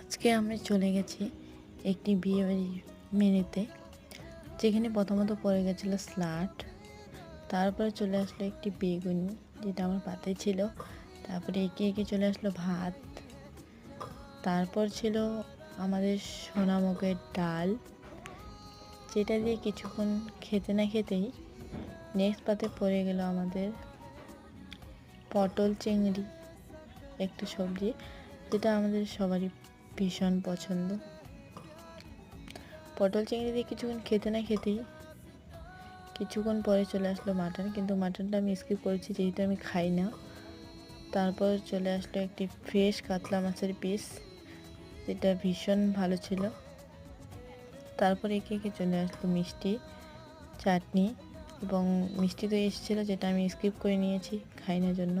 আজকে আমি চলে গেছি একটি বিয়েবাড়ির মেনুতে, যেখানে প্রথমত পড়ে গেছিলো স্যালাড। তারপরে চলে আসলো একটি বেগুনি, যেটা আমার পাতে ছিল। তারপরে একে একে চলে আসলো ভাত। তারপর ছিল আমাদের সোনামুগের ডাল, যেটা দিয়ে কিছুক্ষণ খেতে না খেতেই নেক্সট পাতে পড়ে গেল আমাদের পটল চিংড়ি, একটা সবজি যেটা আমাদের সবারই ভীষণ পছন্দ। পটল চিংড়ি দিয়ে কিছুক্ষণ খেতে না খেতেই কিছুক্ষণ পরে চলে আসলো মাটন, কিন্তু মাটনটা আমি স্কিপ করেছি যেহেতু আমি খাই না। তারপর চলে আসলো একটি ফ্রেশ কাতলা মাছের পিস, যেটা ভীষণ ভালো ছিল। তারপর একে একে চলে আসলো মিষ্টি, চাটনি এবং মিষ্টি দই এসেছিলো, যেটা আমি স্কিপ করে নিয়েছি খাই না জন্য।